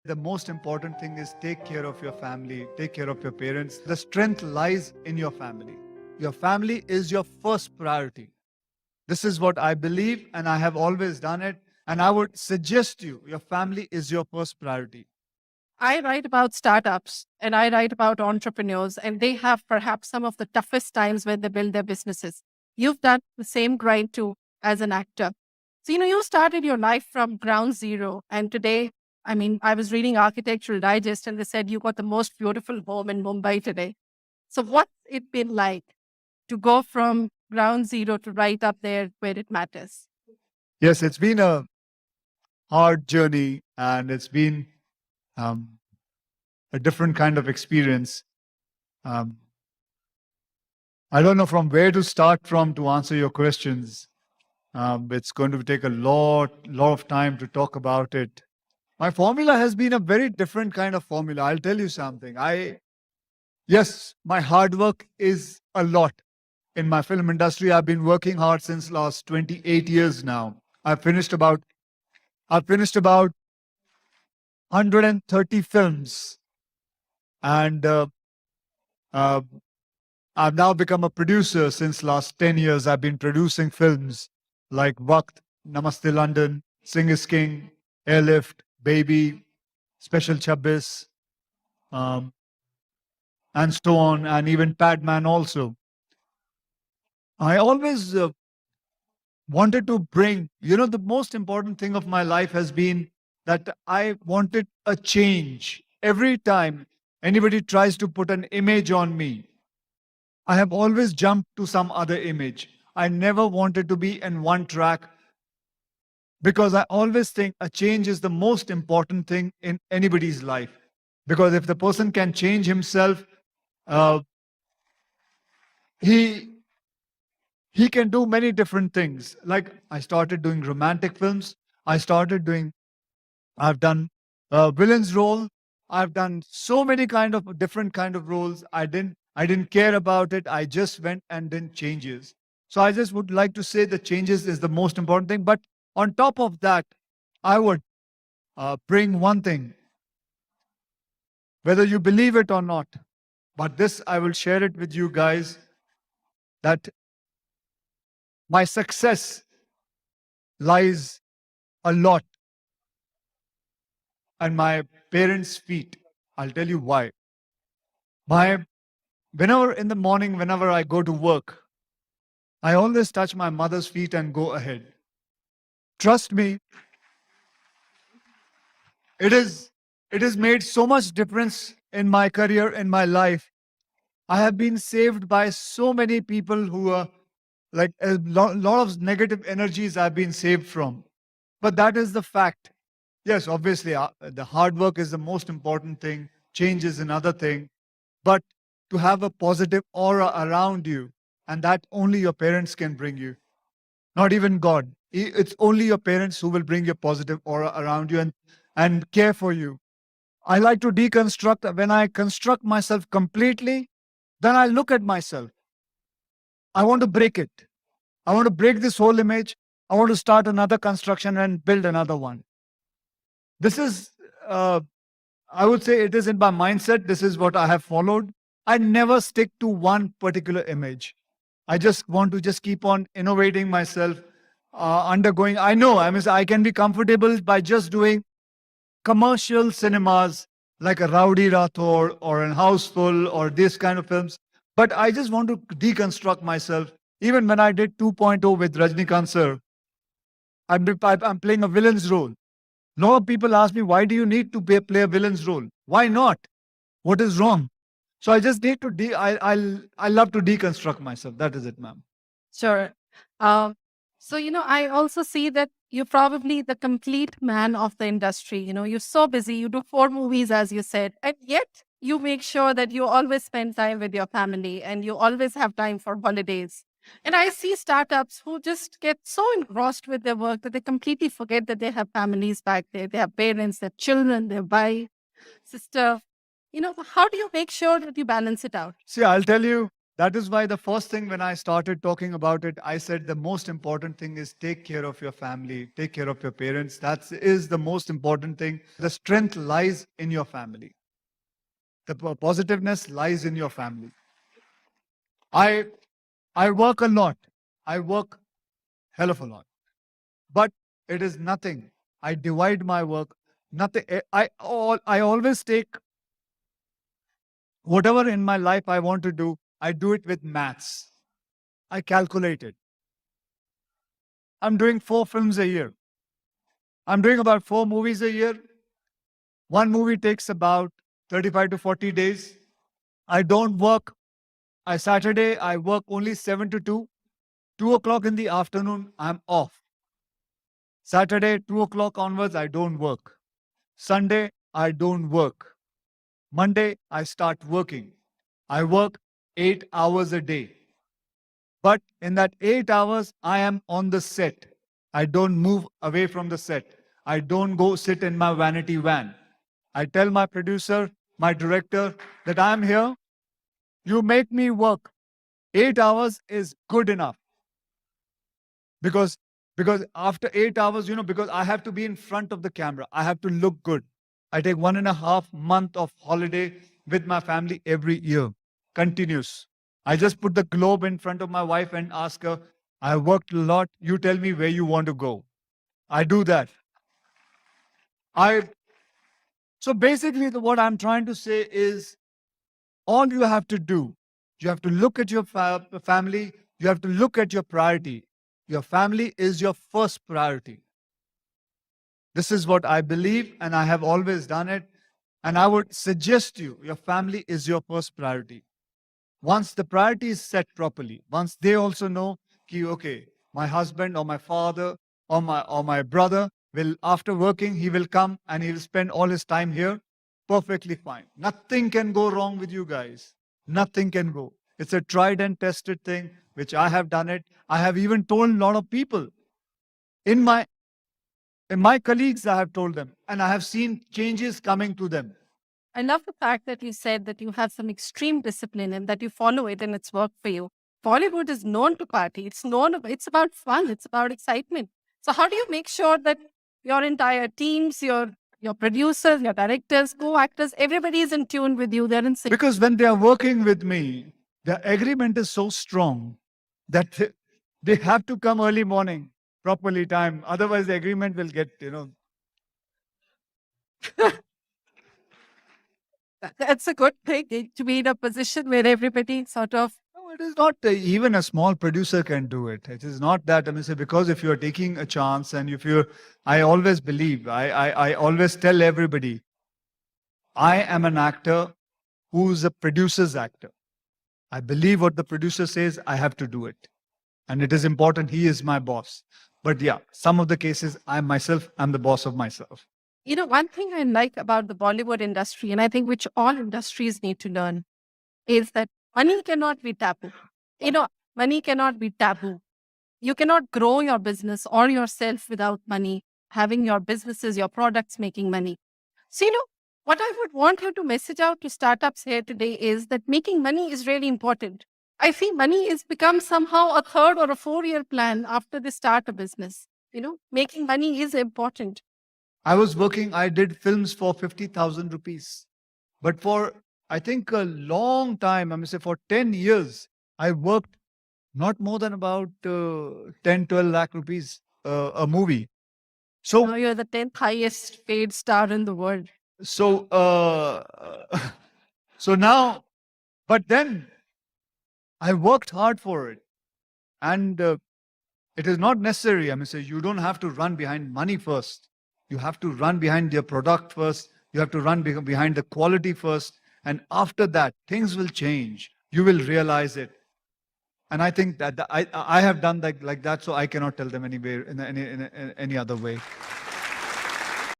The most important thing is take care of your family, take care of your parents. The strength lies in your family. Your family is your first priority. This is what I believe, and I have always done it. And I would suggest you, your family is your first priority. I write about startups and I write about entrepreneurs, and they have perhaps some of the toughest times when they build their businesses. You've done the same grind too as an actor. So, you started your life from ground zero. And today, I was reading Architectural Digest and they said you got the most beautiful home in Mumbai today. So, what's it been like to go from ground zero to right up there where it matters? Yes, it's been a hard journey and it's been um, a different kind of experience. Um, I don't know from where to start from to answer your questions. It's going to take a lot of time to talk about it. My formula has been a very different kind of formula. I'll tell you something. Yes, my hard work is a lot. In my film industry, I've been working hard since last 28 years now. I've finished about 130 films, and uh, I've now become a producer since last 10 years. I've been producing films like Waqt, Namaste London, Sing is King, Airlift, Baby, Special Chabbis, um, and so on, and even Padman also. I always wanted to bring, the most important thing of my life has been that I wanted a change. Every time anybody tries to put an image on me, I have always jumped to some other image. I never wanted to be in one track because I always think a change is the most important thing in anybody's life. Because if the person can change himself, uh, he he can do many different things. Like I started doing romantic films. I started doing. I've done villains role. I've done so many kind of different kind of roles. I didn't care about it. I just went and did changes. So I just would like to say the changes is the most important thing. But on top of that, I would bring one thing, whether you believe it or not. But this I will share it with you guys that my success lies a lot at my parents' feet. I'll tell you why. My whenever in the morning, whenever I go to work, I always touch my mother's feet and go ahead. Trust me, it is it has made so much difference in my career, in my life. I have been saved by so many people who are like lot of negative energies I've been saved from. But that is the fact. Yes, obviously, the hard work is the most important thing. Change is another thing. But to have a positive aura around you, and that only your parents can bring you, not even God. It's only your parents who will bring your positive aura around you and care for you. I like to deconstruct. When I construct myself completely, then I look at myself. I want to break it. I want to break this whole image. I want to start another construction and build another one. This is, I would say, it is in my mindset. This is what I have followed. I never stick to one particular image. I just want to just keep on innovating myself, undergoing. I can be comfortable by just doing commercial cinemas like a Rowdy Rathore or an Houseful or this kind of films. But I just want to deconstruct myself. Even when I did 2.0 with Rajnikant sir, I'm playing a villain's role. A lot of people ask me, why do you need to play a villain's role? Why not? What is wrong? So I just need to I love to deconstruct myself. That is it, ma'am. Sure. Um, so, I also see that you're probably the complete man of the industry. You're so busy. You do 4 movies, as you said, and yet you make sure that you always spend time with your family and you always have time for holidays. And I see startups who just get so engrossed with their work that they completely forget that they have families back there. They have parents, their children, their wife, sister. How do you make sure that you balance it out? See, I'll tell you. That is why the first thing when I started talking about it, I said the most important thing is take care of your family, take care of your parents. That is the most important thing. The strength lies in your family. The positiveness lies in your family. I I work a lot. I work hell of a lot. But it is nothing. I divide my work. Nothing. I always take whatever in my life I want to do. I do it with maths. I calculate it. I'm doing 4 films a year. I'm doing about 4 movies a year. One movie takes about 35 to 40 days. I don't work. Saturday, I work only 7 to 2. 2 o'clock in the afternoon, I'm off. Saturday, 2 o'clock onwards, I don't work. Sunday, I don't work. Monday, I start working. I work 8 hours a day. But in that 8 hours, I am on the set. I don't move away from the set. I don't go sit in my vanity van. I tell my producer, my director, that I'm here. You make me work. 8 hours is good enough. Because after 8 hours, because I have to be in front of the camera. I have to look good. I take 1.5 month of holiday with my family every year. Continuous. I just put the globe in front of my wife and ask her, I worked a lot. You tell me where you want to go. I do that. I So basically what I'm trying to say is all you have to do, you have to look at your family, you have to look at your priority. Your family is your first priority. This is what I believe, and I have always done it. And I would suggest you, your family is your first priority. Once the priority is set properly, once they also know, okay, my husband or my father or my brother will, after working, he will come and he will spend all his time here, perfectly fine. Nothing can go wrong with you guys. Nothing can go. It's a tried and tested thing, which I have done it. I have even told a lot of people in my colleagues, I have told them, and I have seen changes coming to them. I love the fact that you said that you have some extreme discipline and that you follow it and it's worked for you. Bollywood is known to party. It's about fun. It's about excitement. So how do you make sure that your entire teams, your producers, your directors, co-actors, everybody is in tune with you? They're in sync. Because when they are working with me, the agreement is so strong that they have to come early morning, properly time. Otherwise, the agreement will get. That's a good thing to be in a position where everybody sort of. No, it is not. Even a small producer can do it. It is not that. I mean, say, because if you are taking a chance and if you're, I always believe, I always tell everybody, I am an actor who's a producer's actor. I believe what the producer says, I have to do it. And it is important. He is my boss. But yeah, some of the cases, I'm the boss of myself. One thing I like about the Bollywood industry, and I think which all industries need to learn, is that money cannot be taboo. Money cannot be taboo. You cannot grow your business or yourself without money, having your businesses, your products making money. So, what I would want you to message out to startups here today is that making money is really important. I feel money is become somehow a 3rd or a 4-year plan after they start a business. Making money is important. I did films for 50,000 rupees. But for, I think, a long time, I mean, say for 10 years, I worked not more than about 10, 12 lakh rupees a movie. Now So, you're the 10th highest paid star in the world. so, so now, but then I worked hard for it. And it is not necessary. I mean, say you don't have to run behind money first. You have to run behind your product first. You have to run behind the quality first. And after that, things will change. You will realize it. And I think that I have done like that, so I cannot tell them anywhere in any other way.